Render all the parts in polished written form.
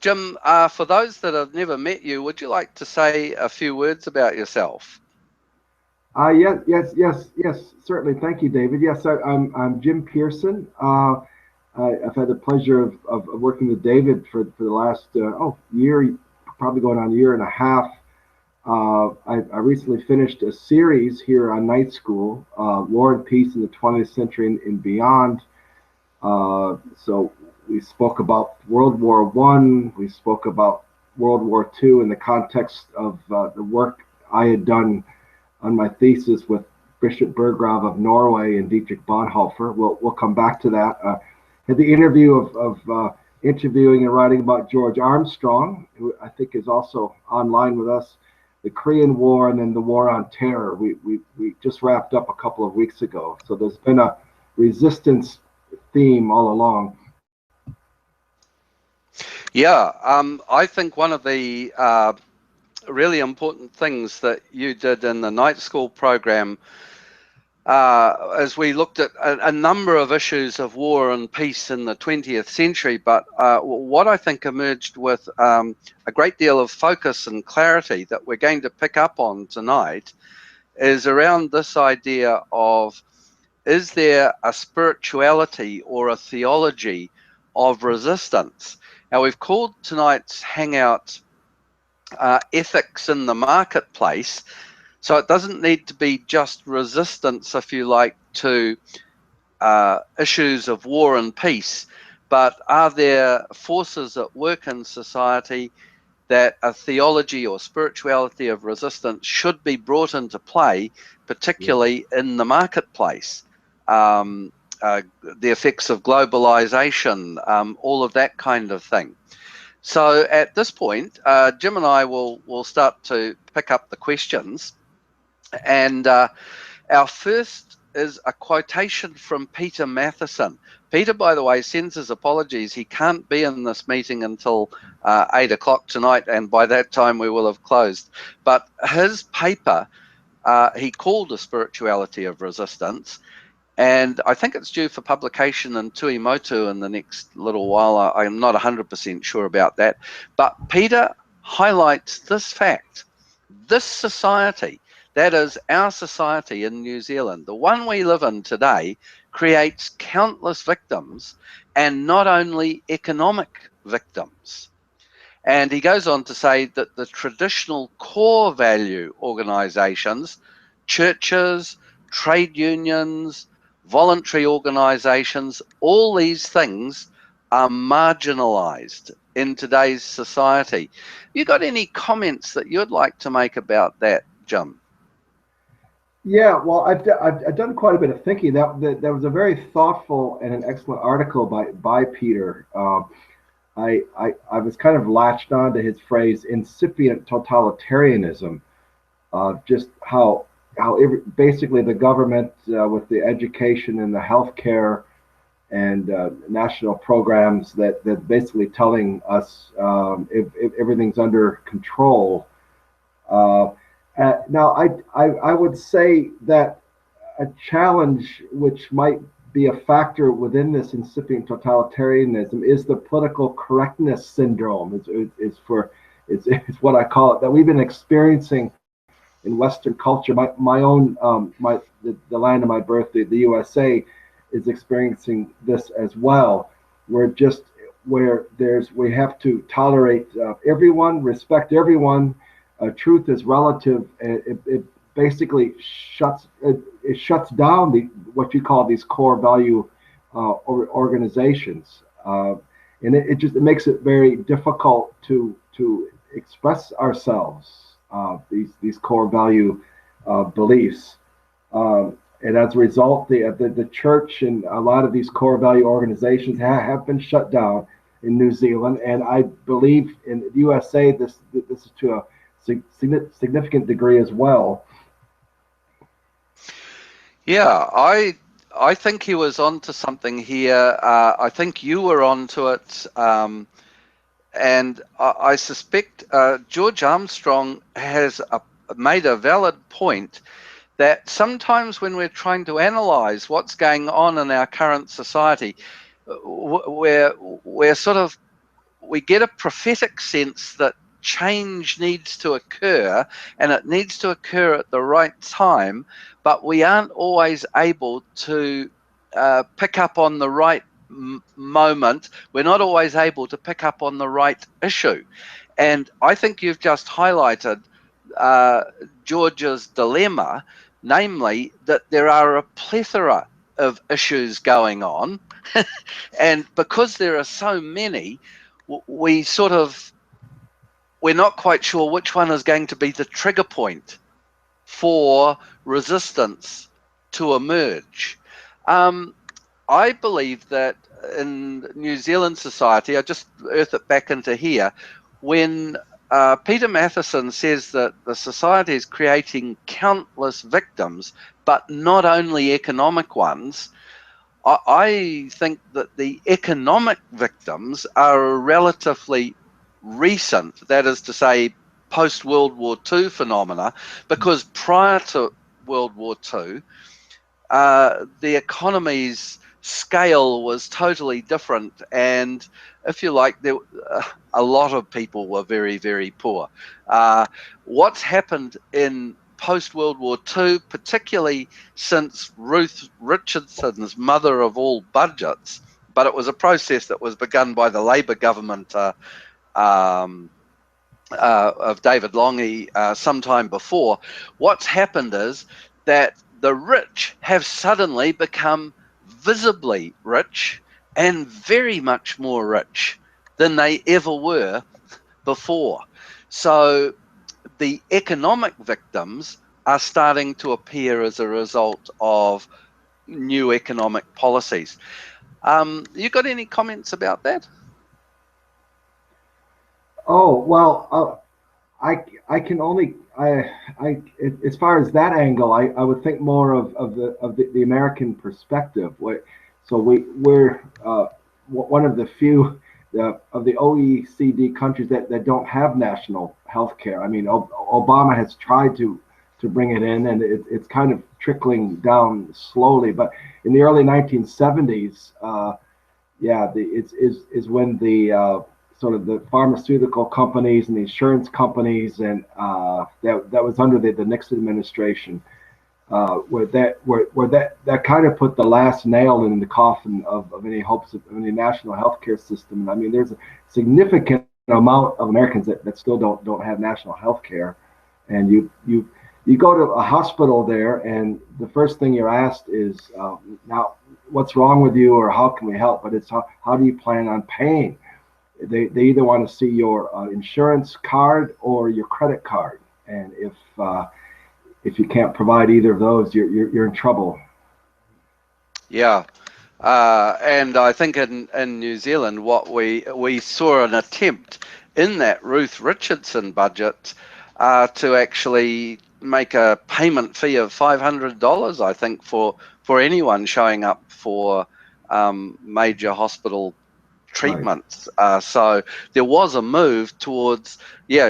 Jim, for those that have never met you, would you like to say a few words about yourself? Yes, certainly. Thank you, David. Yes, I'm Jim Pearson. I've had the pleasure of working with David for the last year, probably going on a year and a half. I recently finished a series here on Night School, War and Peace in the 20th Century and Beyond. So we spoke about World War I, we spoke about World War II in the context of the work I had done on my thesis with Bishop Berggrav of Norway and Dietrich Bonhoeffer. We'll come back to that. Had the interview of interviewing and writing about George Armstrong, who I think is also online with us, the Korean War, and then the War on Terror. We just wrapped up a couple of weeks ago. So there's been a resistance theme all along. Yeah, I think one of the really important things that you did in the night school program, as we looked at a number of issues of war and peace in the 20th century, but what I think emerged with a great deal of focus and clarity that we're going to pick up on tonight is around this idea of, is there a spirituality or a theology of resistance? Now, we've called tonight's hangout ethics in the marketplace, so it doesn't need to be just resistance, if you like, to issues of war and peace, but are there forces at work in society that a theology or spirituality of resistance should be brought into play, particularly in the marketplace? The effects of globalization, all of that kind of thing. So at this point, Jim and I will start to pick up the questions. And our first is a quotation from Peter Matheson. Peter, by the way, sends his apologies. He can't be in this meeting until 8 o'clock tonight, and by that time we will have closed. But his paper, he called A Spirituality of Resistance, and I think it's due for publication in Tui Motu in the next little while. I'm not 100% sure about that. But Peter highlights this fact. This society, that is our society in New Zealand, the one we live in today, creates countless victims, and not only economic victims. And he goes on to say that the traditional core value organisations, churches, trade unions, voluntary organisations, all these things are marginalised in today's society. You got any comments that you'd like to make about that, Jim? Yeah, well, I've done quite a bit of thinking. That was a very thoughtful and an excellent article by Peter. I was kind of latched on to his phrase incipient totalitarianism, just how basically the government with the education and the healthcare and national programs that basically telling us if everything's under control. Now, I would say that a challenge which might be a factor within this incipient totalitarianism is the political correctness syndrome. It's what I call it, that we've been experiencing in Western culture. My own the land of my birth, the USA, is experiencing this as well. We have to tolerate everyone, respect everyone. Truth is relative. It basically shuts down what you call these core value organizations, and it makes it very difficult to express ourselves, these core value beliefs, and as a result, the church and a lot of these core value organizations have been shut down in New Zealand, and I believe in the USA this is to a significant degree as well. Yeah, I think he was onto something here. I think you were onto it, and I suspect George Armstrong has made a valid point that sometimes when we're trying to analyse what's going on in our current society, we're sort of we get a prophetic sense that change needs to occur, and it needs to occur at the right time, but we aren't always able to pick up on the right moment. We're not always able to pick up on the right issue. And I think you've just highlighted George's dilemma, namely that there are a plethora of issues going on. And because there are so many, we're not quite sure which one is going to be the trigger point for resistance to emerge. I believe that in New Zealand society, I just earth it back into here, when Peter Matheson says that the society is creating countless victims, but not only economic ones, I think that the economic victims are a relatively recent, that is to say, post-World War II phenomena, because prior to World War II, the economy's scale was totally different, and if you like, a lot of people were very, very poor. What's happened in post-World War II, particularly since Ruth Richardson's mother of all budgets, but it was a process that was begun by the Labour government of David Lange sometime before. What's happened is that the rich have suddenly become visibly rich and very much more rich than they ever were before. So the economic victims are starting to appear as a result of new economic policies. You got any comments about that? Oh, well, I can only as far as that angle, I would think more of the American perspective. So we're one of the few of the OECD countries that don't have national health care. I mean, Obama has tried to bring it in, and it's kind of trickling down slowly. But in the early 1970s, is when the sort of the pharmaceutical companies and the insurance companies, and that was under the Nixon administration, where that kind of put the last nail in the coffin of any hopes of any national healthcare system. And I mean, there's a significant amount of Americans that still don't have national health care, and you go to a hospital there, and the first thing you're asked is, now, what's wrong with you, or how can we help? But it's how do you plan on paying? They either want to see your insurance card or your credit card, and if you can't provide either of those, you're in trouble. Yeah, and I think in New Zealand, what we saw an attempt in that Ruth Richardson budget to actually make a payment fee of $500, I think, for anyone showing up for major hospital treatments. Right. So there was a move towards,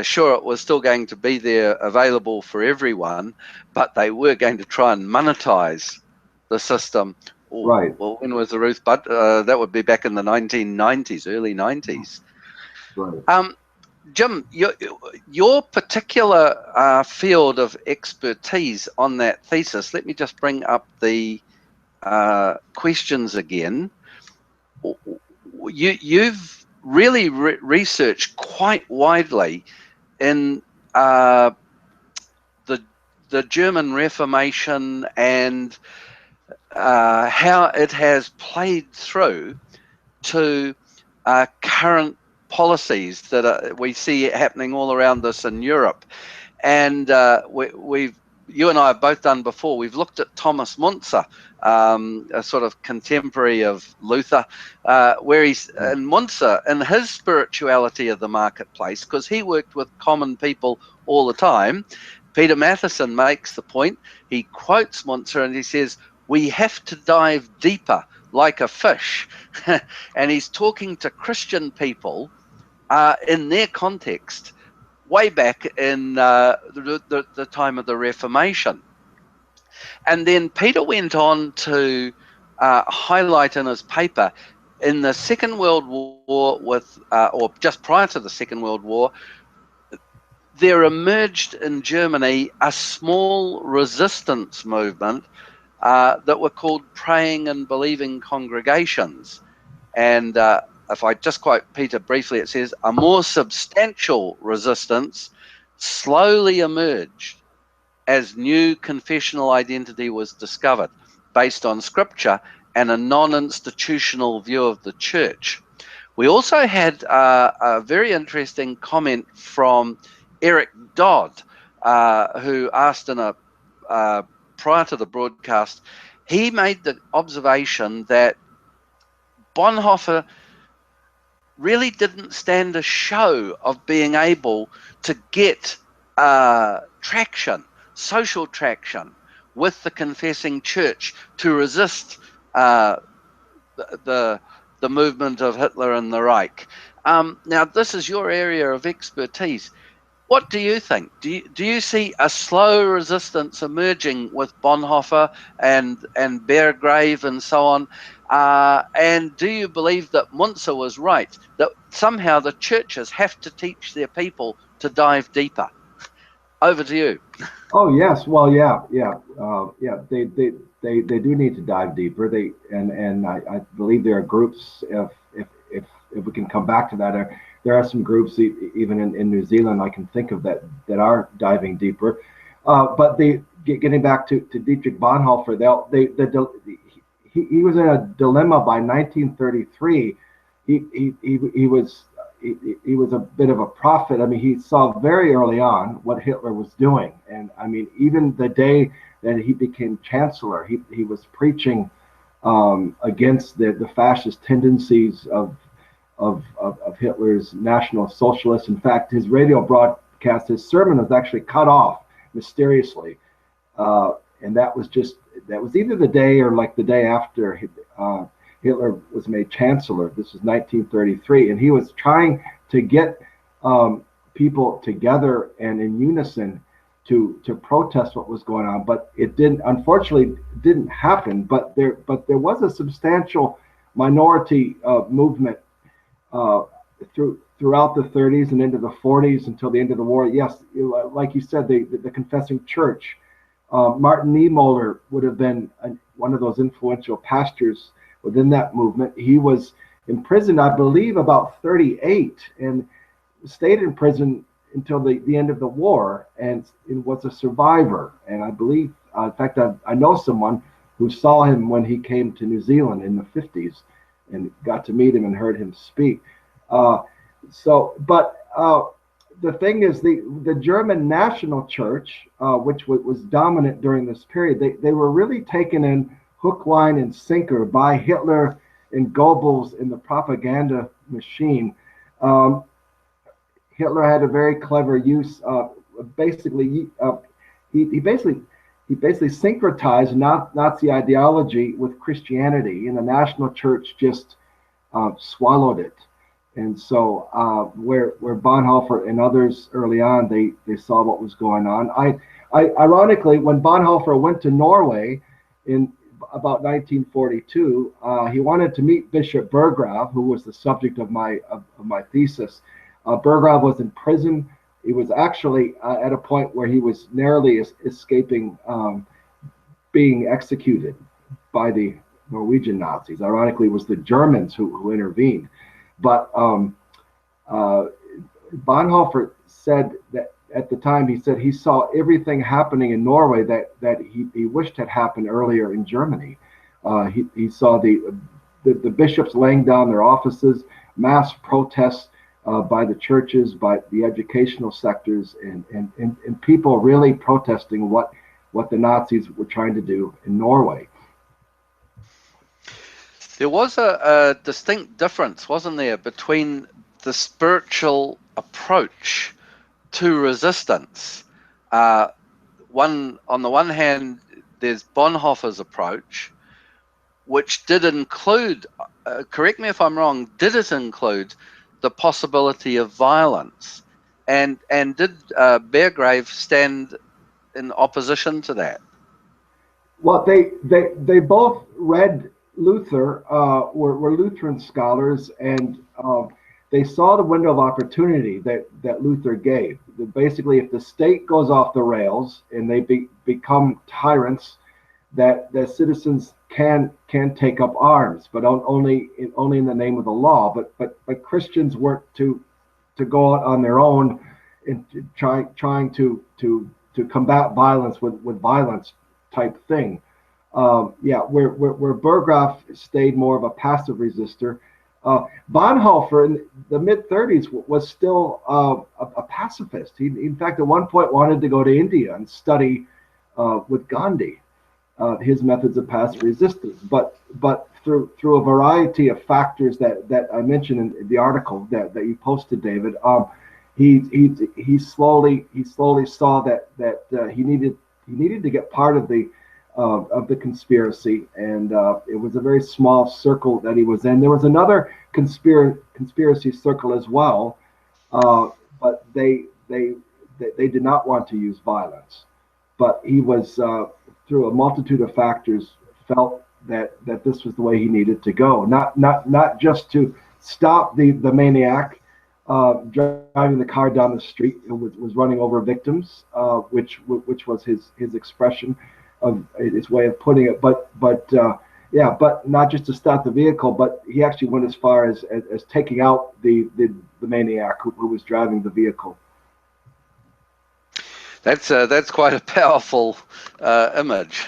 sure, it was still going to be there available for everyone, but they were going to try and monetize the system. Right. Well, when was the Ruth budget? That would be back in the 1990s, early 90s. Right. Jim, your particular field of expertise on that thesis, let me just bring up the questions again. You've really researched quite widely in the German Reformation and how it has played through to current policies that we see happening all around us in Europe. And you and I have both done before. We've looked at Thomas Muntzer, a sort of contemporary of Luther, where he's in Muntzer, in his spirituality of the marketplace, because he worked with common people all the time. Peter Matheson makes the point. He quotes Muntzer and he says, "We have to dive deeper like a fish." And he's talking to Christian people in their context, way back in the time of the Reformation. And then Peter went on to highlight in his paper in the Second World War, or just prior to the Second World War, there emerged in Germany a small resistance movement that were called praying and believing congregations. And if I just quote Peter briefly, it says, a more substantial resistance slowly emerged as new confessional identity was discovered, based on scripture and a non-institutional view of the church. We also had a very interesting comment from Eric Dodd, who asked in a prior to the broadcast. He made the observation that Bonhoeffer really didn't stand a show of being able to get traction, social traction, with the confessing church to resist the movement of Hitler and the Reich. Now, this is your area of expertise. What do you think? Do you see a slow resistance emerging with Bonhoeffer and Berggrav and so on? And do you believe that Muntzer was right, that somehow the churches have to teach their people to dive deeper? Over to you. Oh yes, well yeah. They do need to dive deeper. I believe there are groups. If we can come back to that, there are some groups even in New Zealand I can think of that are diving deeper. But getting back to Dietrich Bonhoeffer, he was in a dilemma by 1933. He was a bit of a prophet. I mean, he saw very early on what Hitler was doing, and I mean, even the day that he became chancellor, he was preaching against the fascist tendencies of Hitler's National Socialists. In fact, his radio broadcast, his sermon was actually cut off mysteriously, and that was either the day or like the day after Hitler was made chancellor. This was 1933, and he was trying to get people together and in unison to protest what was going on, but it unfortunately didn't happen. But there was a substantial minority movement throughout the 30s and into the 40s until the end of the war. Yes, like you said, the confessing church. Martin Niemöller would have been one of those influential pastors within that movement. He was imprisoned, I believe, about 38, and stayed in prison until the end of the war, and was a survivor. And I believe, in fact, I know someone who saw him when he came to New Zealand in the 50s and got to meet him and heard him speak. The thing is, the German National Church, which was dominant during this period, they were really taken in hook, line, and sinker by Hitler and Goebbels in the propaganda machine. Hitler had a very clever use. He basically syncretized Nazi ideology with Christianity, and the National Church just swallowed it. And so, where Bonhoeffer and others early on, they saw what was going on. Ironically, when Bonhoeffer went to Norway in about 1942, he wanted to meet Bishop Berggrav, who was the subject of my thesis. Berggrav was in prison. He was actually at a point where he was narrowly escaping being executed by the Norwegian Nazis. Ironically, it was the Germans who intervened. But Bonhoeffer said that at the time, he said he saw everything happening in Norway that he wished had happened earlier in Germany. He saw the bishops laying down their offices, mass protests by the churches, by the educational sectors, and people really protesting what the Nazis were trying to do in Norway. There was a distinct difference, wasn't there, between the spiritual approach to resistance. On the one hand, there's Bonhoeffer's approach, which did include, correct me if I'm wrong, did it include the possibility of violence? And did Berggrav stand in opposition to that? Well, they both read Luther were Lutheran scholars, and they saw the window of opportunity that Luther gave. Basically, if the state goes off the rails and they become tyrants, that citizens can take up arms, but only in the name of the law. But Christians weren't to go out on their own and trying to combat violence with violence type thing. Where Berggrav stayed more of a passive resistor. Bonhoeffer in the mid-30s was still a pacifist. He, in fact, at one point wanted to go to India and study with Gandhi his methods of passive resistance. But through a variety of factors that I mentioned in the article that you posted, David, he slowly saw that he needed to get part of the conspiracy, and it was a very small circle that he was in. There was another conspiracy circle as well, but they did not want to use violence. But he was, through a multitude of factors, felt that this was the way he needed to go. Not just to stop the maniac driving the car down the street who was running over victims, which was his expression of his way of putting it, but not just to stop the vehicle, but he actually went as far as taking out the maniac who was driving the vehicle. That's quite a powerful image.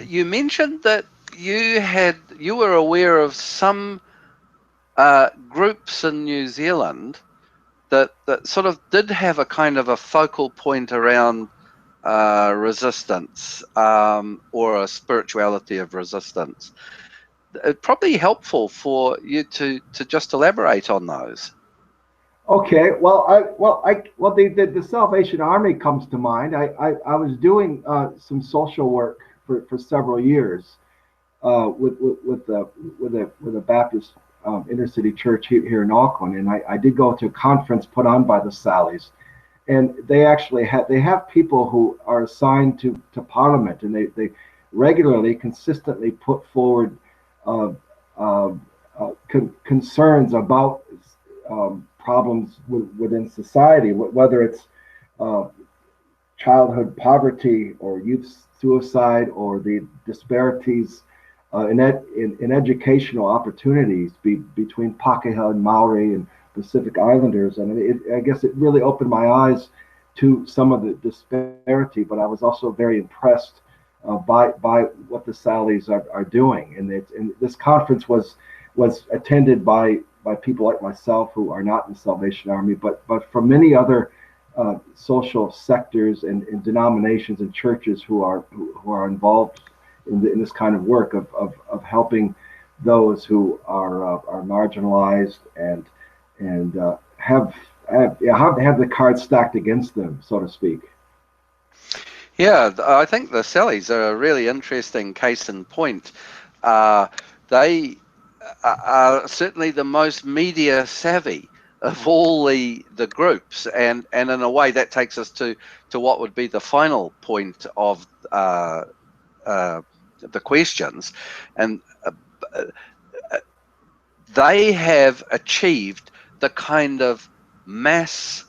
You mentioned that you were aware of some groups in New Zealand that sort of did have a kind of a focal point around resistance, or a spirituality of resistance. It's probably helpful for you to just elaborate on those. Okay, the Salvation Army comes to mind. I was doing some social work for several years with a Baptist inner city church here in Auckland, and I did go to a conference put on by the Sallies. And they actually have people who are assigned to Parliament, and they regularly, consistently put forward concerns about problems within society, whether it's childhood poverty or youth suicide or the disparities in educational opportunities between Pākehā and Maori and Pacific Islanders. And I guess it really opened my eyes to some of the disparity, but I was also very impressed by what the Sallies are doing. And this conference was attended by people like myself who are not in the Salvation Army, but from many other social sectors and denominations and churches who are involved in this kind of work of helping those who are marginalized and have the cards stacked against them, so to speak. Yeah, I think the Sallies are a really interesting case in point. They are certainly the most media savvy of all the groups, and in a way that takes us to what would be the final point of the questions, and they have achieved the kind of mass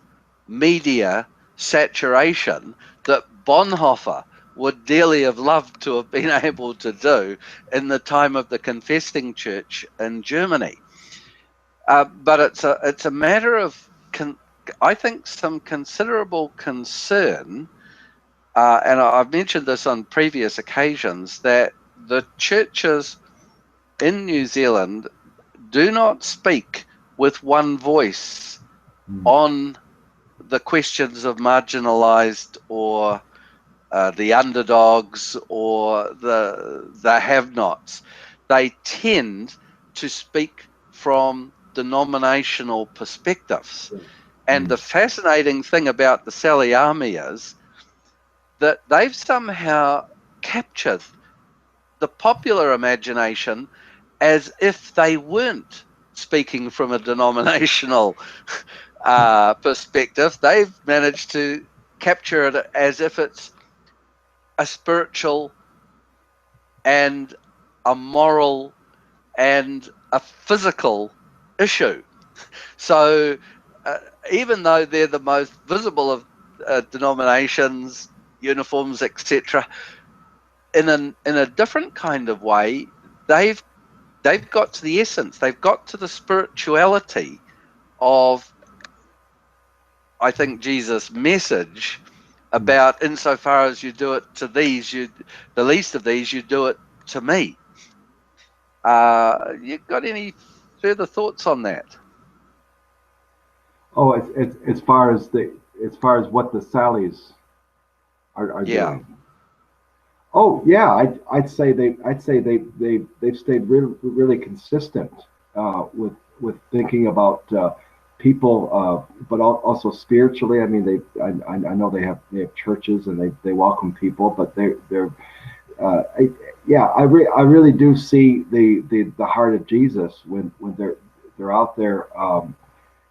media saturation that Bonhoeffer would dearly have loved to have been able to do in the time of the confessing church in Germany. But it's a matter of, I think, some considerable concern, and I've mentioned this on previous occasions, that the churches in New Zealand do not speak with one voice on the questions of marginalized or the underdogs or the have-nots. They tend to speak from denominational perspectives. And the fascinating thing about the Sally Army is that they've somehow captured the popular imagination as if they weren't speaking from a denominational perspective. They've managed to capture it as if it's a spiritual and a moral and a physical issue. So even though they're the most visible of denominations, uniforms, etc., in a different kind of way, they've got to the essence. They've got to the spirituality of, I think, Jesus' message about, insofar as you do it to these, the least of these, you do it to me. You got any further thoughts on that? Oh, it's as far as what the Sallies are doing. Oh yeah, I'd say they've stayed really consistent with thinking about people, but also spiritually. I mean, I know they have churches and they welcome people, but they're I really do see the heart of Jesus when they're out there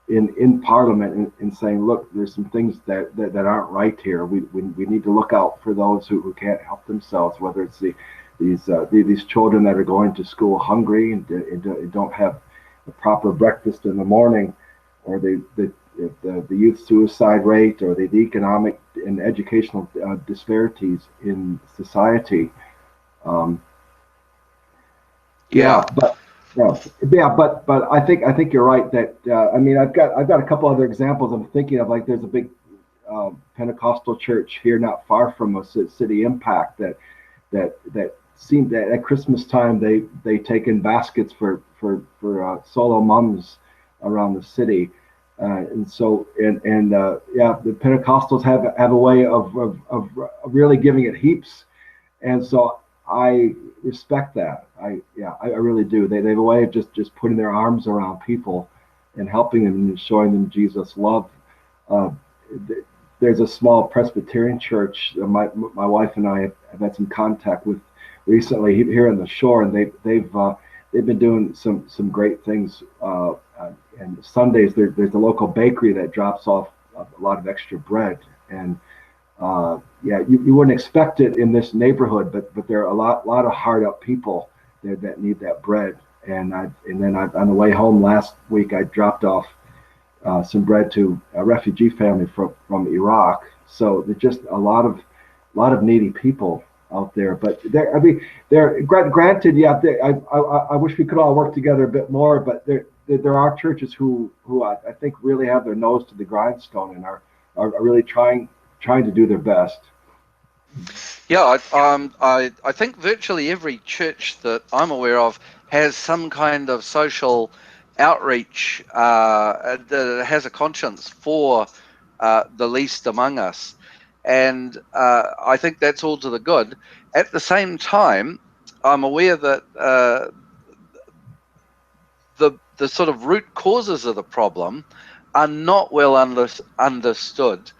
in Parliament and saying, look, there's some things that aren't right here. We need to look out for those who can't help themselves, whether it's these children that are going to school hungry and don't have a proper breakfast in the morning, or the youth suicide rate, or the economic and educational disparities in society. But I think you're right that I mean, I've got a couple other examples I'm thinking of. Like, there's a big Pentecostal church here not far from us at City Impact that seemed that at Christmas time they take in baskets for solo mums around the city, and the Pentecostals have a way of really giving it heaps, and so I respect that. I really do. They have a way of just putting their arms around people and helping them and showing them Jesus' love. There's a small Presbyterian church my wife and I have had some contact with recently here on the shore, and they've been doing some great things. And Sundays there's a local bakery that drops off a lot of extra bread, and you wouldn't expect it in this neighborhood, but there are a lot of hard up people there that need that bread. And then on the way home last week, I dropped off some bread to a refugee family from Iraq. So there's just a lot of needy people out there. But they're granted. Yeah, I wish we could all work together a bit more. But there are churches who I think really have their nose to the grindstone and are really trying to do their best. Yeah, I think virtually every church that I'm aware of has some kind of social outreach that has a conscience for the least among us, and I think that's all to the good. At the same time, I'm aware that the sort of root causes of the problem are not well understood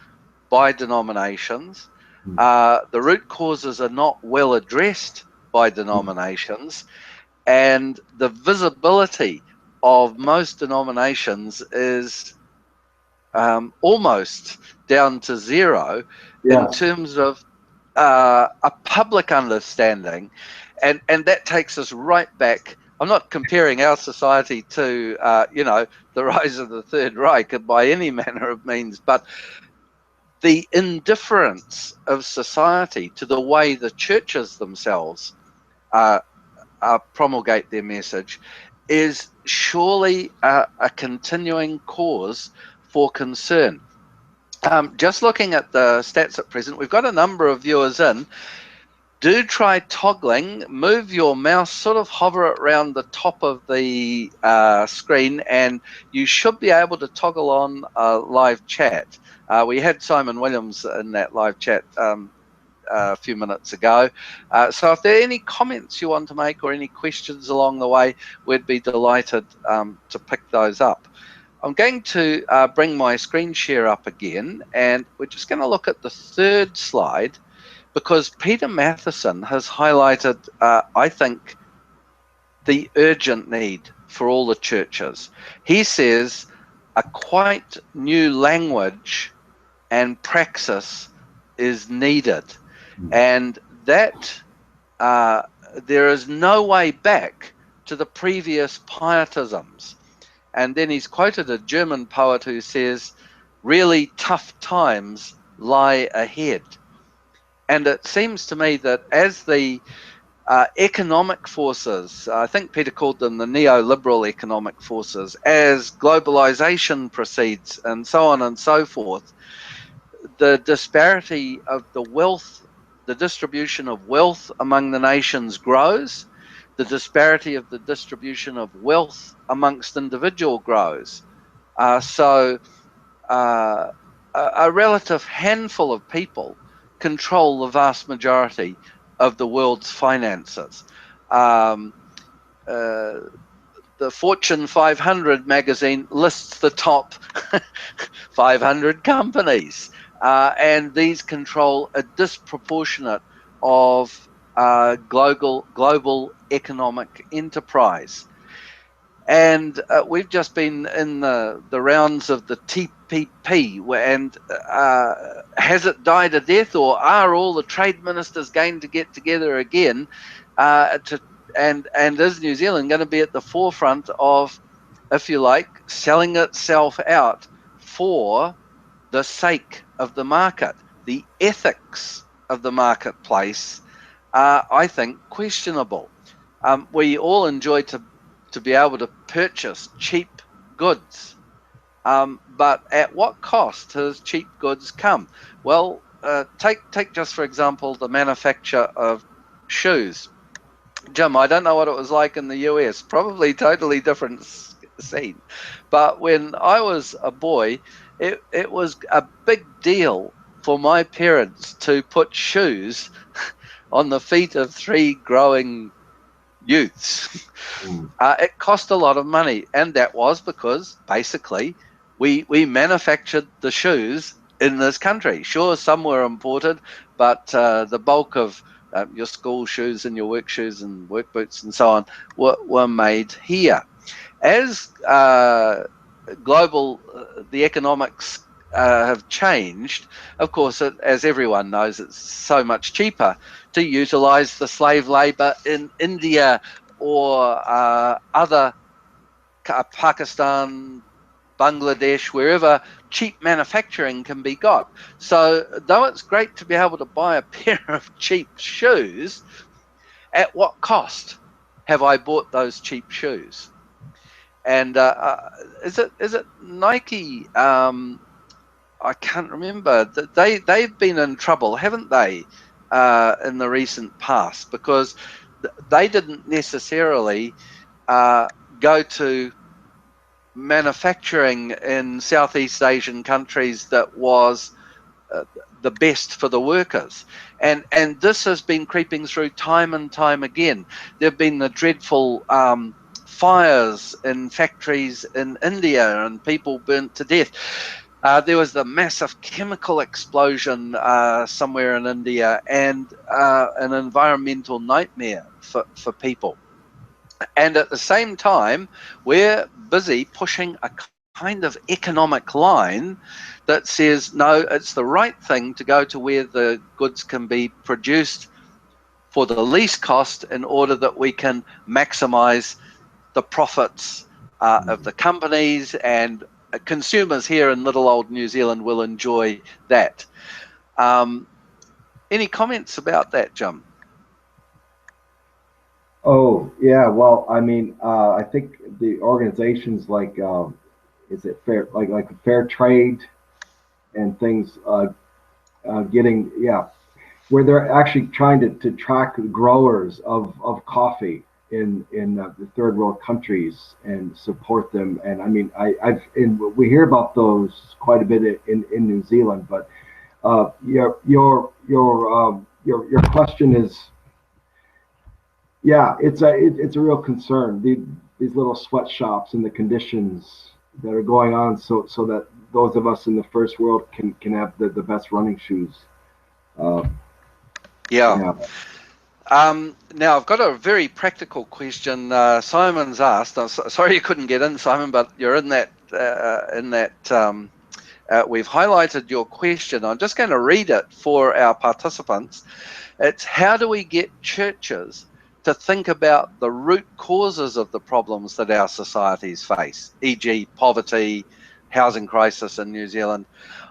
by denominations. The root causes are not well addressed by denominations, and the visibility of most denominations is almost down to zero in terms of a public understanding, and that takes us right back. I'm not comparing our society to the rise of the Third Reich by any manner of means, but the indifference of society to the way the churches themselves promulgate their message is surely a continuing cause for concern. Just looking at the stats at present, we've got a number of viewers in. Do try toggling, move your mouse, sort of hover it around the top of the screen, and you should be able to toggle on live chat. We had Simon Williams in that live chat a few minutes ago. So if there are any comments you want to make or any questions along the way, we'd be delighted to pick those up. I'm going to bring my screen share up again, and we're just going to look at the third slide, because Peter Matheson has highlighted, I think, the urgent need for all the churches. He says a quite new language and praxis is needed, and that there is no way back to the previous pietisms. And then he's quoted a German poet who says, really tough times lie ahead. And it seems to me that as the economic forces, I think Peter called them the neoliberal economic forces, as globalization proceeds and so on and so forth, the disparity of the wealth, the distribution of wealth among the nations grows, the disparity of the distribution of wealth amongst individual grows. So a relative handful of people control the vast majority of the world's finances. The Fortune 500 magazine lists the top 500 companies, and these control a disproportionate of global economic enterprise. And we've just been in the rounds of the TPP, and has it died a death, or are all the trade ministers going to get together again and is New Zealand going to be at the forefront of, if you like, selling itself out for the sake of the market? The ethics of the marketplace are, I think, questionable. We all enjoy to be able to purchase cheap goods, but at what cost has cheap goods come? Well, take just for example the manufacture of shoes. Jim, I don't know what it was like in the US, probably totally different scene. But when I was a boy, it was a big deal for my parents to put shoes on the feet of 3 growing youths. It cost a lot of money, and that was because basically we manufactured the shoes in this country. Sure, some were imported, but the bulk of your school shoes and your work shoes and work boots and so on were made here. As the economics have changed, of course, as everyone knows, it's so much cheaper to utilize the slave labor in India or other Pakistan, Bangladesh, wherever cheap manufacturing can be got. So though it's great to be able to buy a pair of cheap shoes, at what cost have I bought those cheap shoes? And is it Nike? I can't remember. They've been in trouble, haven't they, in the recent past, because they didn't necessarily go to manufacturing in Southeast Asian countries that was the best for the workers. And this has been creeping through time and time again. There have been the dreadful fires in factories in India and people burnt to death. There was the massive chemical explosion somewhere in India, and an environmental nightmare for people. And at the same time, we're busy pushing a kind of economic line that says, no, it's the right thing to go to where the goods can be produced for the least cost in order that we can maximize the profits of the companies, and consumers here in little old New Zealand will enjoy that. Any comments about that, Jim? Oh, yeah. Well, I mean, I think the organizations like, is it fair, like fair trade and things, getting, where they're actually trying to track growers of coffee in the third world countries and support them. And I mean, we hear about those quite a bit in New Zealand, but your question is, yeah, it's a real concern. These little sweatshops and the conditions that are going on, so that those of us in the first world can have the best running shoes. Yeah. Now I've got a very practical question. Simon's asked. Sorry you couldn't get in, Simon, but you're in that. We've highlighted your question. I'm just going to read it for our participants. It's, how do we get churches to think about the root causes of the problems that our societies face, e.g. poverty, housing crisis in New Zealand.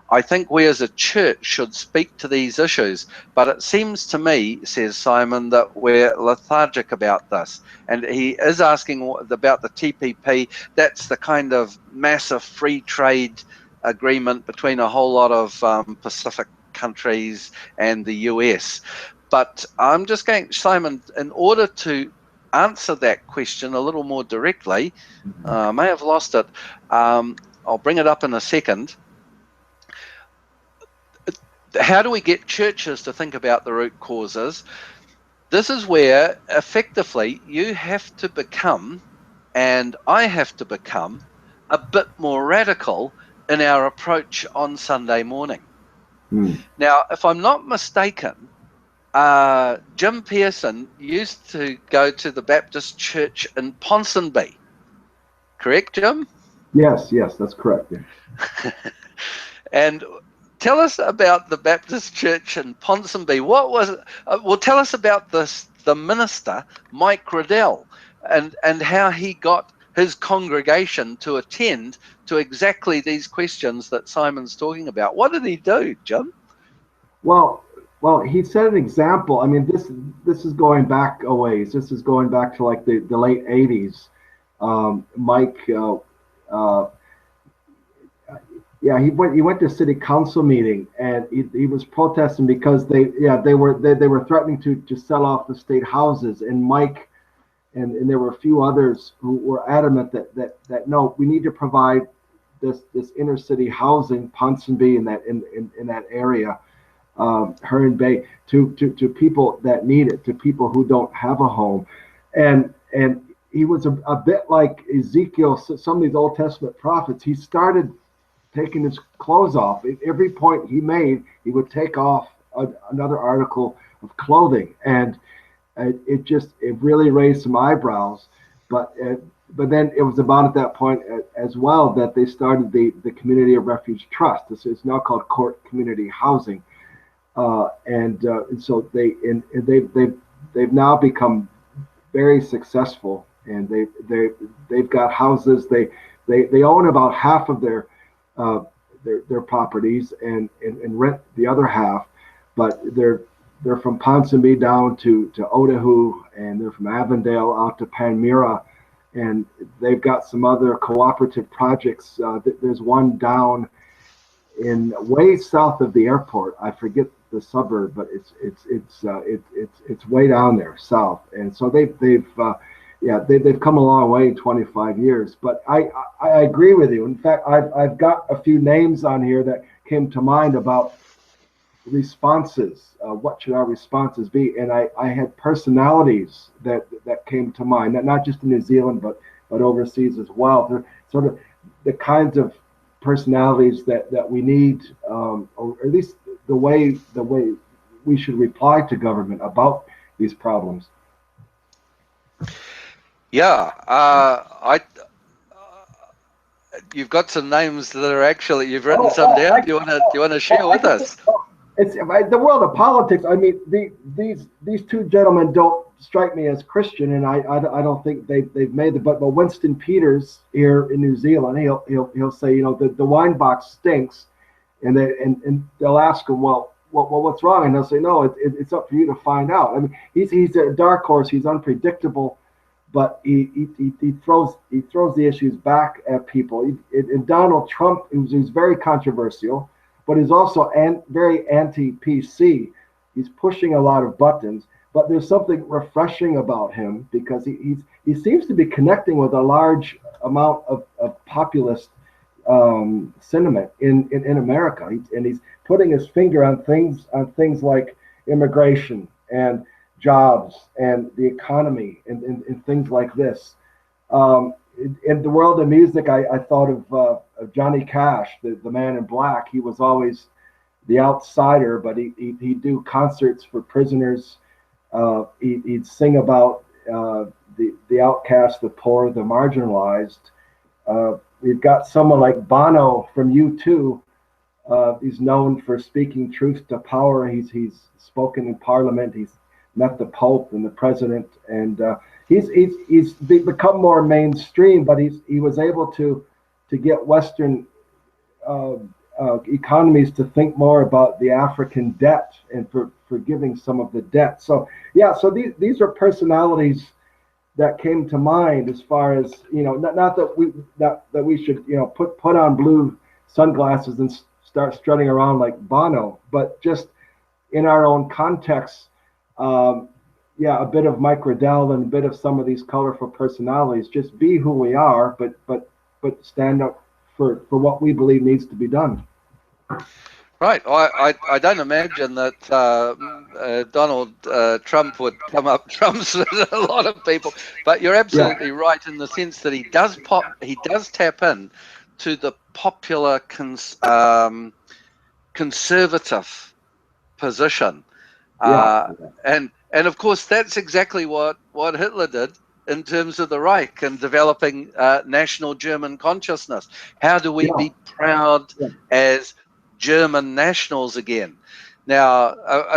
I think we as a church should speak to these issues, but it seems to me, says Simon, that we're lethargic about this. And he is asking about the TPP. That's the kind of massive free trade agreement between a whole lot of Pacific countries and the US. But I'm just going, Simon, in order to answer that question a little more directly, I may have lost it. I'll bring it up in a second. How do we get churches to think about the root causes? This is where effectively you have to become, and I have to become, a bit more radical in our approach on Sunday morning. Now, if I'm not mistaken, Jim Pearson used to go to the Baptist church in Ponsonby. Correct, Jim? Yes, that's correct. Yeah. And tell us about the Baptist church in Ponsonby. What was it? Well, tell us about the minister, Mike Riddell, and how he got his congregation to attend to exactly these questions that Simon's talking about. What did he do, Jim? Well, he set an example. I mean, this is going back a ways. This is going back to like the late 80s. Mike, he went to city council meeting, and he was protesting because they were threatening to sell off the state houses, and Mike and there were a few others who were adamant that no, we need to provide this inner city housing, Ponsonby in that area, Hearn Bay, to people that need it, to people who don't have a home, and he was a bit like Ezekiel, some of these Old Testament prophets. He started taking his clothes off. At every point he made, he would take off another article of clothing, and it really raised some eyebrows. But then it was about at that point as well that they started the Community of Refuge Trust. This is now called Court Community Housing, and so they've now become very successful, and they've got houses. They own about half of their properties and rent the other half, but they're from Ponsonby down to Otahu, and they're from Avondale out to Panmure, and they've got some other cooperative projects. There's one down in way south of the airport. I forget the suburb, but it's way down there south, and so they've come a long way in 25 years. But I agree with you. In fact, I've got a few names on here that came to mind about responses. What should our responses be? And I had personalities that came to mind, not just in New Zealand, but overseas as well. They're sort of the kinds of personalities that we need, or at least the way we should reply to government about these problems. Yeah, you've got some names that are actually, you've written some down. Do you want to share with us? It's the world of politics. I mean, these two gentlemen don't strike me as Christian, and I don't think they've made but Winston Peters here in New Zealand, he'll say, the wine box stinks, and they'll ask him, well, what's wrong? And they'll say, no, it's up for you to find out. I mean, he's a dark horse. He's unpredictable, but he throws the issues back at people. And Donald Trump, who's very controversial, but he's also very anti-PC. He's pushing a lot of buttons, but there's something refreshing about him because he seems to be connecting with a large amount of populist sentiment in America, and he's putting his finger on things like immigration and jobs and the economy and things like this. In the world of music, I thought of Johnny Cash, the man in black. He was always the outsider, but he'd do concerts for prisoners. He'd sing about the outcast, the poor, the marginalized. We've got someone like Bono from U2. He's known for speaking truth to power. He's spoken in Parliament. He's met the Pope and the President, and he's become more mainstream. But he was able to get Western economies to think more about the African debt and for forgiving some of the debt. So yeah, so these are personalities that came to mind as far as, not that we should, put on blue sunglasses and start strutting around like Bono, but just in our own context, yeah, a bit of Mike Riddell and a bit of some of these colorful personalities. Just be who we are, but stand up for what we believe needs to be done. Right. I don't imagine that Donald Trump would come up trumps with a lot of people, but you're absolutely right in the sense that he does tap in to the popular conservative position, and of course that's exactly what Hitler did in terms of the Reich and developing national German consciousness. How do we be proud as German nationals again? Now,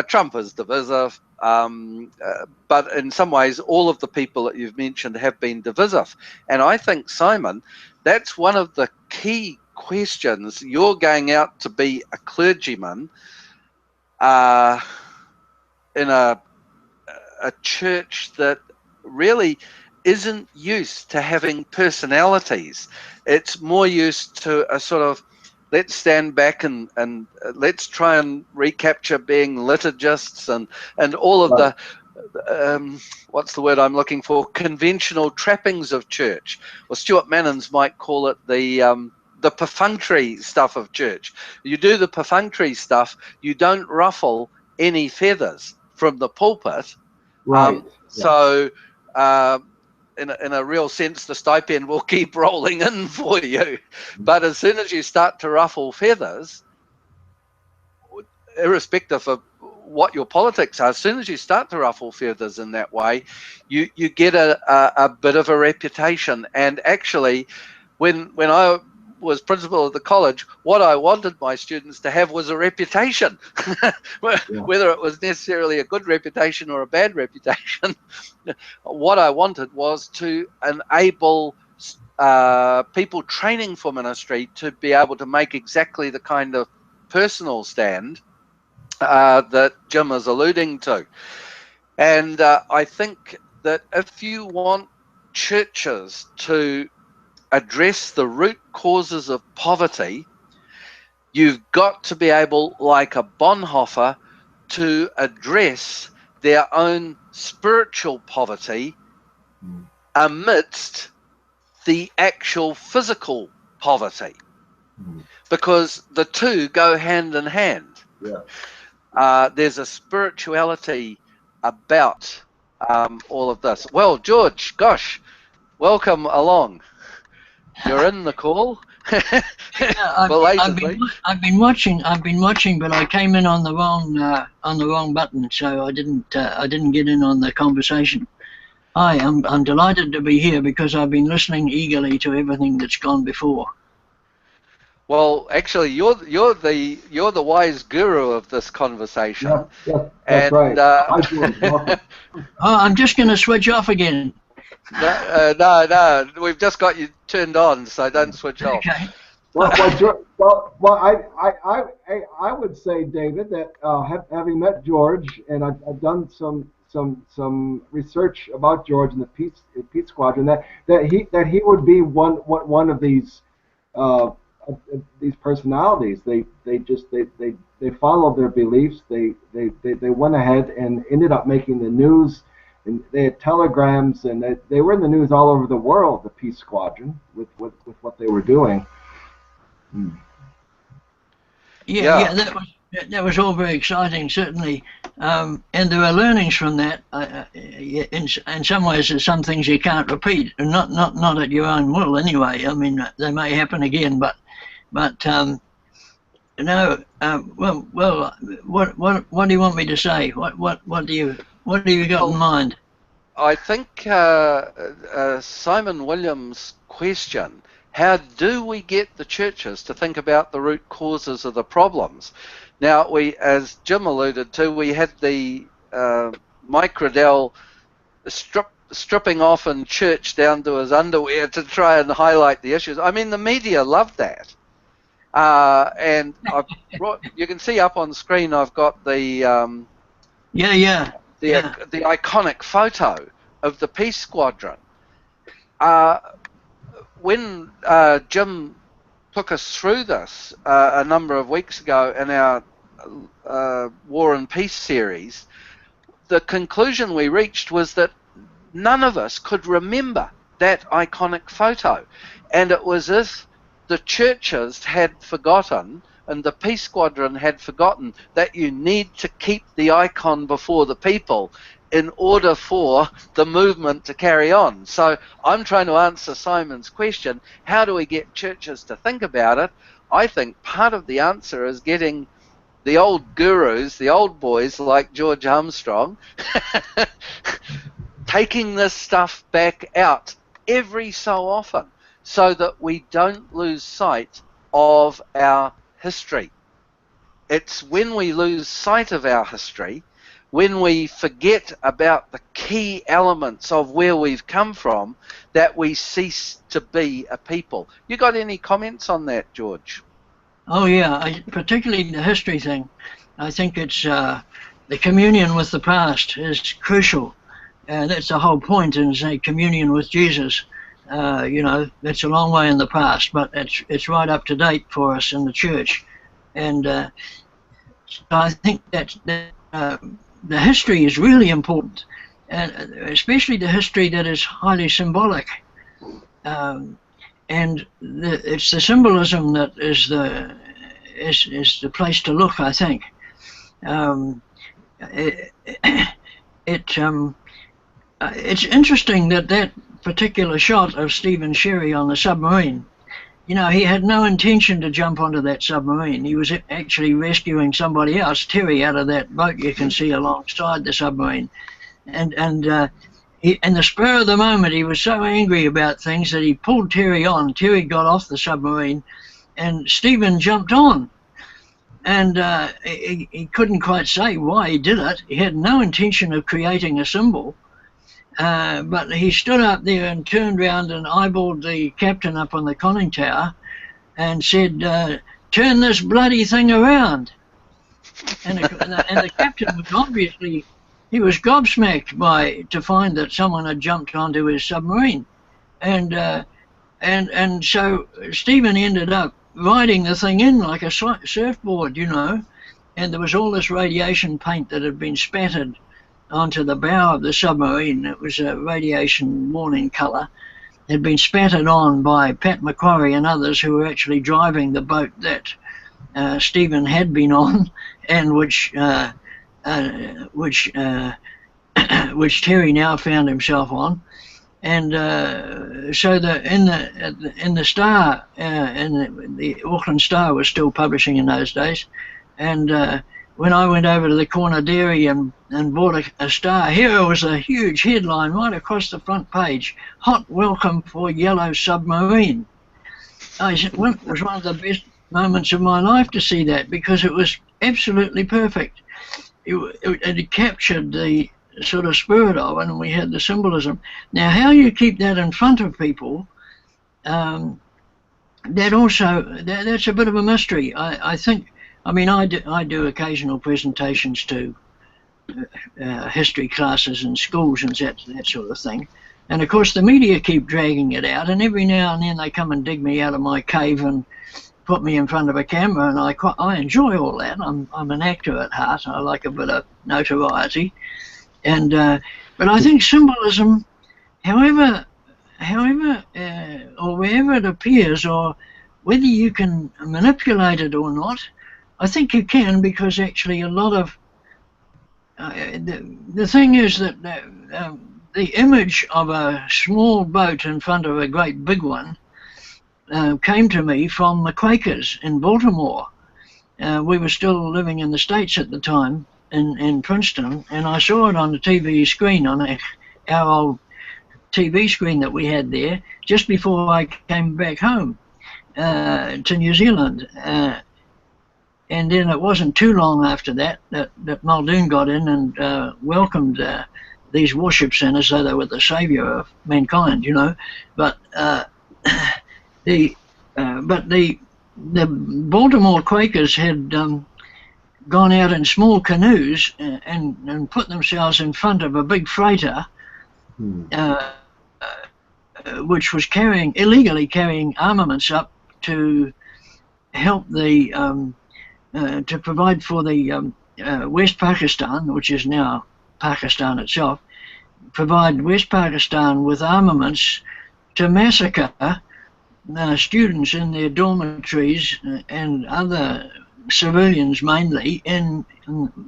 Trump is divisive, but in some ways, all of the people that you've mentioned have been divisive. And I think, Simon, that's one of the key questions. You're going out to be a clergyman in a church that really isn't used to having personalities. It's more used to a sort of, let's stand back and let's try and recapture being liturgists and all of the what's the word I'm looking for? Conventional trappings of church. Or Stuart Mannins might call it the perfunctory stuff of church. You do the perfunctory stuff, you don't ruffle any feathers from the pulpit. So in a real sense, the stipend will keep rolling in for you. But as soon as you start to ruffle feathers, irrespective of what your politics are, as soon as you start to ruffle feathers in that way, you get a bit of a reputation. And actually, when I was principal of the college, what I wanted my students to have was a reputation, whether it was necessarily a good reputation or a bad reputation. What I wanted was to enable people training for ministry to be able to make exactly the kind of personal stand that Jim is alluding to. And I think that if you want churches to address the root causes of poverty, you've got to be able, like a Bonhoeffer, to address their own spiritual poverty amidst the actual physical poverty, because the two go hand in hand. There's a spirituality about all of this. Well, George, gosh, welcome along. You're in the call. I've been watching, but I came in on the wrong button, so I didn't get in on the conversation. Hi, I'm delighted to be here because I've been listening eagerly to everything that's gone before. Well, actually, you're the wise guru of this conversation. That's right. I'm just going to switch off again. No, we've just got you turned on, so don't switch off. Okay. I would say, David, that having met George, and I've done some research about George and the Peace Squadron, that he would be one of these personalities. They followed their beliefs. They went ahead and ended up making the news. And they had telegrams, and they were in the news all over the world, the Peace Squadron, with what they were doing. Yeah, that was all very exciting, certainly. And there are learnings from that. In some ways, there's some things you can't repeat, and not at your own will anyway. I mean, they may happen again, but what do you want me to say? What do you got in mind? I think Simon Williams' question: how do we get the churches to think about the root causes of the problems? Now, as Jim alluded to, we had the Mike Riddell stripping off in church down to his underwear to try and highlight the issues. I mean, the media loved that. And you can see up on screen, I've got the the iconic photo of the Peace Squadron. When Jim took us through this a number of weeks ago in our War and Peace series, the conclusion we reached was that none of us could remember that iconic photo, and it was as the churches had forgotten and the Peace Squadron had forgotten that you need to keep the icon before the people in order for the movement to carry on. So I'm trying to answer Simon's question, how do we get churches to think about it? I think part of the answer is getting the old gurus, the old boys like George Armstrong, taking this stuff back out every so often so that we don't lose sight of our history. It's when we lose sight of our history, when we forget about the key elements of where we've come from, that we cease to be a people. You got any comments on that, George? Oh yeah, particularly the history thing. I think it's the communion with the past is crucial. That's the whole point in, say, communion with Jesus. You know, that's a long way in the past, but it's right up to date for us in the church. And so I think that the history is really important, and especially the history that is highly symbolic. And it's the symbolism that is the place to look, I think. It's interesting that particular shot of Stephen Sherry on the submarine, you know, he had no intention to jump onto that submarine. He was actually rescuing somebody else, Terry, out of that boat you can see alongside the submarine. And in the spur of the moment, he was so angry about things that he pulled Terry on. Terry got off the submarine, and Stephen jumped on. And he couldn't quite say why he did it. He had no intention of creating a symbol. But he stood up there and turned around and eyeballed the captain up on the conning tower and said, turn this bloody thing around. And the captain was obviously, he was gobsmacked to find that someone had jumped onto his submarine. And so Stephen ended up riding the thing in like a surfboard, you know, and there was all this radiation paint that had been spattered onto the bow of the submarine. It was a radiation warning colour. It had been spattered on by Pat Macquarie and others who were actually driving the boat that Stephen had been on, and which Terry now found himself on. And so in the Star, the Auckland Star was still publishing in those days, and when I went over to the corner dairy and bought a Star, here was a huge headline right across the front page: "Hot welcome for yellow submarine." It was one of the best moments of my life to see that, because it was absolutely perfect. It captured the sort of spirit of it, and we had the symbolism. Now, how you keep that in front of people, that's a bit of a mystery. I think. I mean, I do occasional presentations to history classes in schools and that sort of thing. And of course the media keep dragging it out, and every now and then they come and dig me out of my cave and put me in front of a camera, and I enjoy all that. I'm an actor at heart. I like a bit of notoriety. And but I think symbolism, however or wherever it appears, or whether you can manipulate it or not, I think you can, because actually a lot of the thing is that the image of a small boat in front of a great big one came to me from the Quakers in Baltimore. We were still living in the States at the time, in Princeton, and I saw it on the TV screen, on our old TV screen that we had there, just before I came back home to New Zealand. and then it wasn't too long after that Muldoon got in and welcomed these worship centres, so they were the saviour of mankind, you know. But the Baltimore Quakers had gone out in small canoes and put themselves in front of a big freighter, which was illegally carrying armaments up to help the to provide for the West Pakistan, which is now Pakistan itself, provide West Pakistan with armaments to massacre students in their dormitories and other civilians, mainly in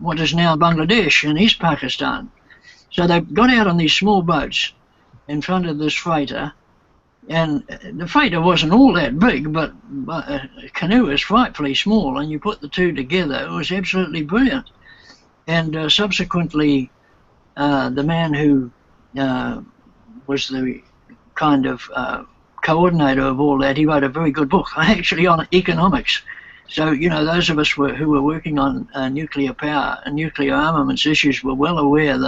what is now Bangladesh and East Pakistan. So they got out on these small boats in front of this freighter, and the freighter wasn't all that big, but a canoe is frightfully small, and you put the two together, it was absolutely brilliant. And subsequently, the man who was the kind of coordinator of all that, he wrote a very good book, actually, on economics. So, you know, those of us who were working on nuclear power and nuclear armaments issues were well aware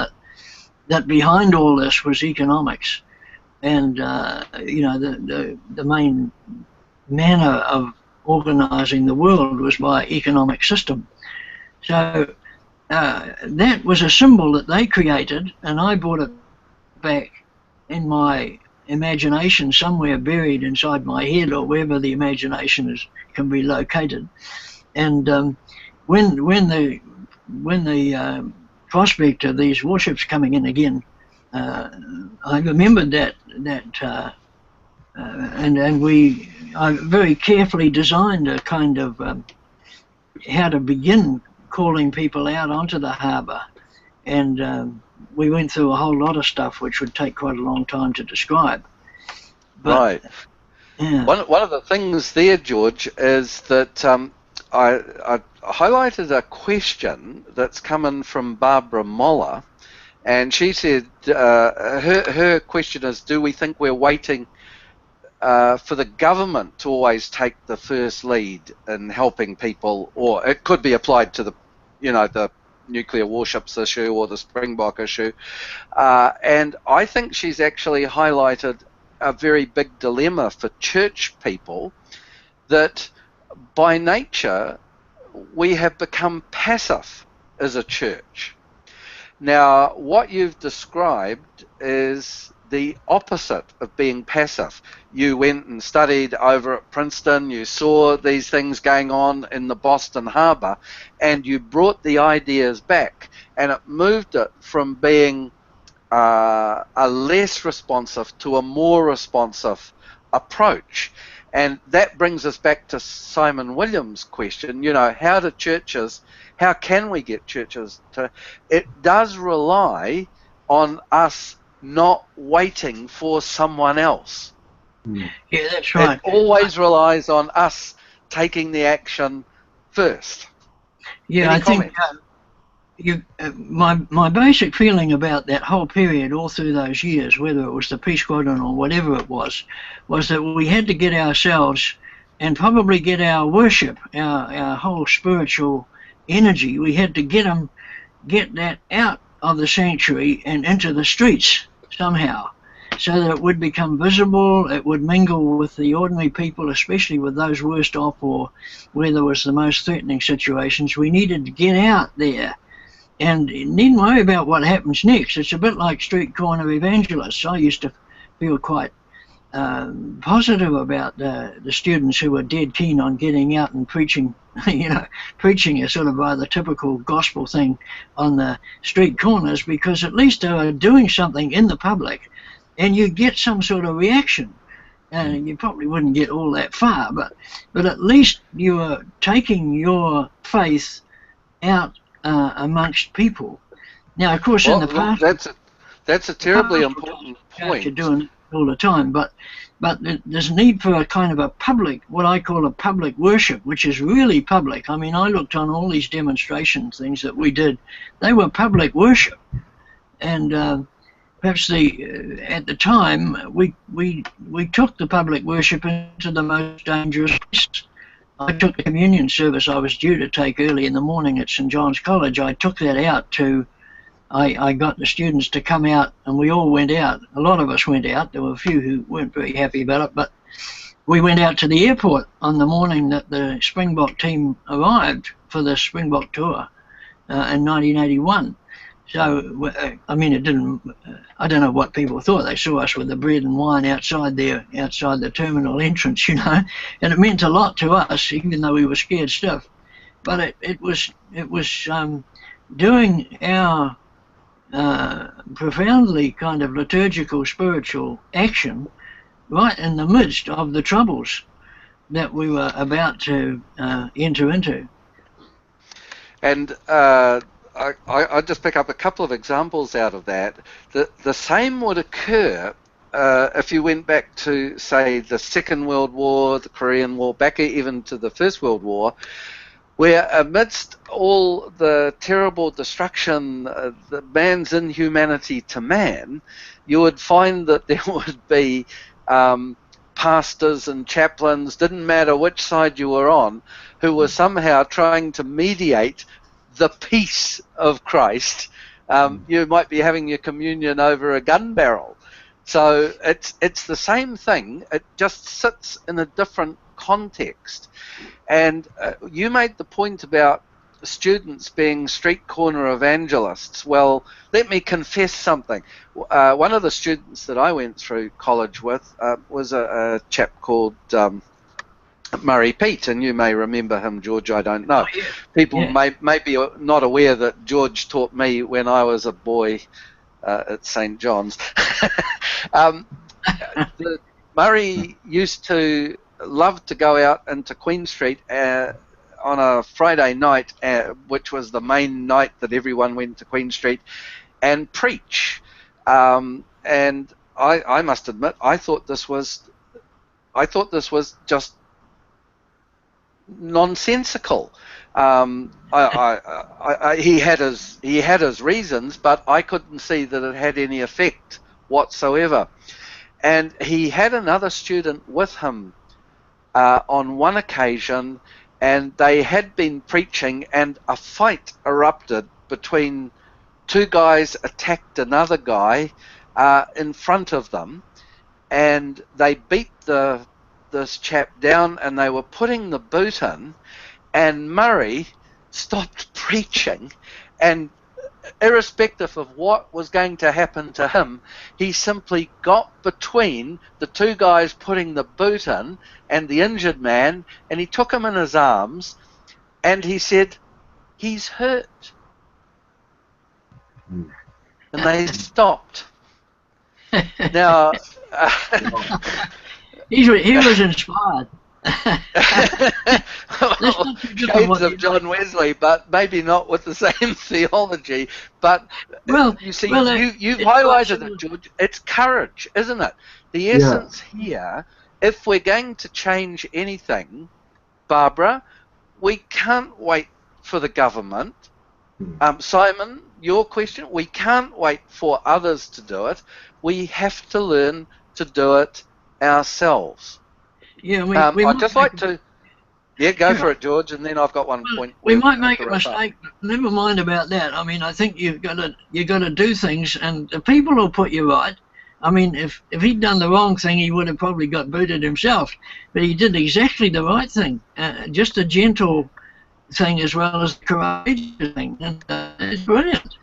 that behind all this was economics. And, you know, the main manner of organising the world was by economic system. So that was a symbol that they created, and I brought it back in my imagination, somewhere buried inside my head or wherever the imagination can be located. And when the prospect of these warships coming in again, I remembered that I very carefully designed a kind of how to begin calling people out onto the harbour, and we went through a whole lot of stuff which would take quite a long time to describe. But, right. Yeah. One of the things there, George, is that I highlighted a question that's come in from Barbara Moller, and she said her question is, do we think we're waiting for the government to always take the first lead in helping people, or it could be applied to the, you know, the nuclear warships issue or the Springbok issue, and I think she's actually highlighted a very big dilemma for church people, that by nature we have become passive as a church. Now, what you've described is the opposite of being passive. You went and studied over at Princeton, you saw these things going on in the Boston Harbour, and you brought the ideas back, and it moved it from being a less responsive to a more responsive approach. And that brings us back to Simon Williams' question, you know, how can we get churches to, it does rely on us not waiting for someone else. Yeah, that's right. It always relies on us taking the action first. Yeah, I think my basic feeling about that whole period, all through those years, whether it was the Peace Squadron or whatever it was that we had to get ourselves, and probably get our worship, our whole spiritual energy, we had to get that out of the sanctuary and into the streets somehow, so that it would become visible, it would mingle with the ordinary people, especially with those worst off or where there was the most threatening situations. We needed to get out there and needn't worry about what happens next. It's a bit like street corner evangelists. I used to feel quite positive about the students who were dead keen on getting out and preaching, you know, preaching a sort of the typical gospel thing on the street corners, because at least they were doing something in the public and you get some sort of reaction. And you probably wouldn't get all that far, but at least you were taking your faith out amongst people. Now, of course, in the past, that's a terribly important point. You're doing it all the time, but there's need for a kind of a public, what I call a public worship, which is really public. I mean, I looked on all these demonstration things that we did; they were public worship, and perhaps at the time we took the public worship into the most dangerous places. I took the communion service I was due to take early in the morning at St. John's College. I took that out to, I got the students to come out, and we all went out. A lot of us went out. There were a few who weren't very happy about it, but we went out to the airport on the morning that the Springbok team arrived for the Springbok tour in 1981. So, I mean, it didn't, I don't know what people thought. They saw us with the bread and wine outside the terminal entrance, you know, and it meant a lot to us, even though we were scared stiff. But it was doing our profoundly kind of liturgical, spiritual action right in the midst of the troubles that we were about to enter into. And I just pick up a couple of examples out of that. The same would occur if you went back to, say, the Second World War, the Korean War, back even to the First World War, where amidst all the terrible destruction, the man's inhumanity to man, you would find that there would be pastors and chaplains, didn't matter which side you were on, who were somehow trying to mediate the peace of Christ. You might be having your communion over a gun barrel. So it's the same thing. It just sits in a different context. And you made the point about students being street corner evangelists. Well, let me confess something. One of the students that I went through college with was a chap called Murray Pete, and you may remember him, George, I don't know. People may be not aware that George taught me when I was a boy at St. John's. Murray used to love to go out into Queen Street on a Friday night, which was the main night that everyone went to Queen Street, and preach. And I must admit, I thought this was just nonsensical. He had his reasons, but I couldn't see that it had any effect whatsoever. And he had another student with him on one occasion, and they had been preaching, and a fight erupted between two guys. Attacked another guy in front of them, and they beat this chap down, and they were putting the boot in, and Murray stopped preaching, and irrespective of what was going to happen to him, he simply got between the two guys putting the boot in and the injured man, and he took him in his arms, and he said, "He's hurt." And they stopped. Now, he was inspired. Well, shades of John Wesley, but maybe not with the same theology. But you see, you've highlighted it, George. It's courage, isn't it? The essence here, if we're going to change anything, Barbara, we can't wait for the government. Simon, your question, we can't wait for others to do it. We have to learn to do it ourselves. Yeah, I'd just like to... Yeah, go for it, George, and then I've got one point. We might make a mistake, but never mind about that. I mean, I think you've got to do things, and the people will put you right. I mean, if he'd done the wrong thing, he would have probably got booted himself. But he did exactly the right thing, just a gentle thing as well as the courageous thing, and it's brilliant.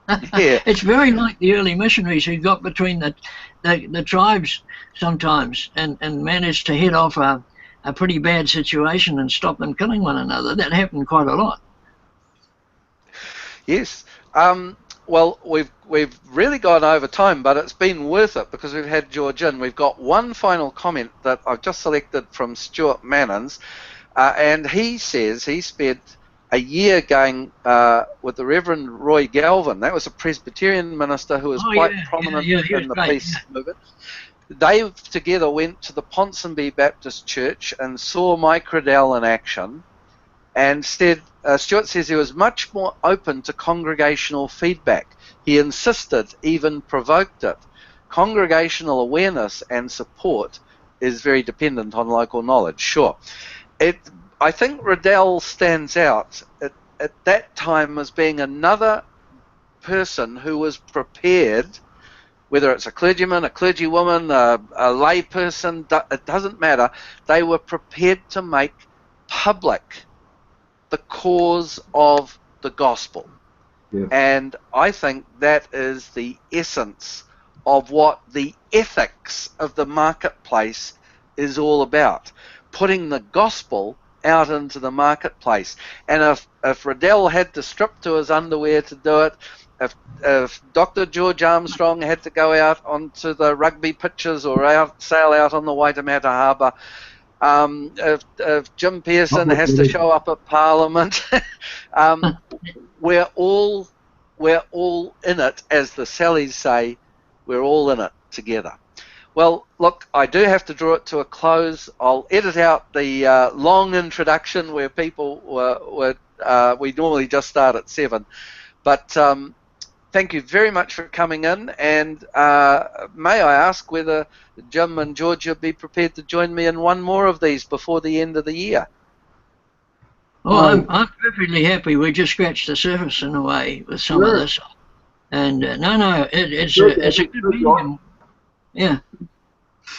It's very like the early missionaries who got between the tribes sometimes and managed to head off a pretty bad situation and stop them killing one another. That happened quite a lot. Yes. Well, we've really gone over time, but it's been worth it because we've had George in. We've got one final comment that I've just selected from Stuart Mannins, and he says he spent a year going with the Reverend Roy Galvin. That was a Presbyterian minister who was quite prominent in the peace movement. They together went to the Ponsonby Baptist Church and saw Mike Riddell in action, and Stuart says he was much more open to congregational feedback. He insisted, even provoked it. Congregational awareness and support is very dependent on local knowledge, sure. I think Riddell stands out at that time as being another person who was prepared, whether it's a clergyman, a clergywoman, a lay person, it doesn't matter. They were prepared to make public the cause of the gospel. Yeah. And I think that is the essence of what the ethics of the marketplace is all about, putting the gospel out into the marketplace. And if Riddell had to strip to his underwear to do it, if Dr. George Armstrong had to go out onto the rugby pitches or sail out on the Waitemata Harbour, if Jim Pearson has to show up at Parliament, we're all in it, as the Sallies say. We're all in it together. Well, look, I do have to draw it to a close. I'll edit out the long introduction where people we normally just start at 7. But thank you very much for coming in, and may I ask whether Jim and George would be prepared to join me in one more of these before the end of the year? Oh, I'm perfectly happy. We just scratched the surface in a way with some of this. And no, it's a good medium. Yeah.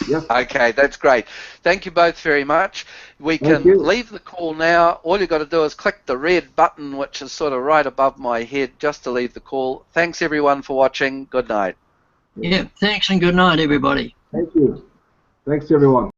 Yes. Okay, that's great. Thank you both very much. We can leave the call now. All you've got to do is click the red button, which is sort of right above my head, just to leave the call. Thanks, everyone, for watching. Good night. Yeah, thanks and good night, everybody. Thank you. Thanks, everyone.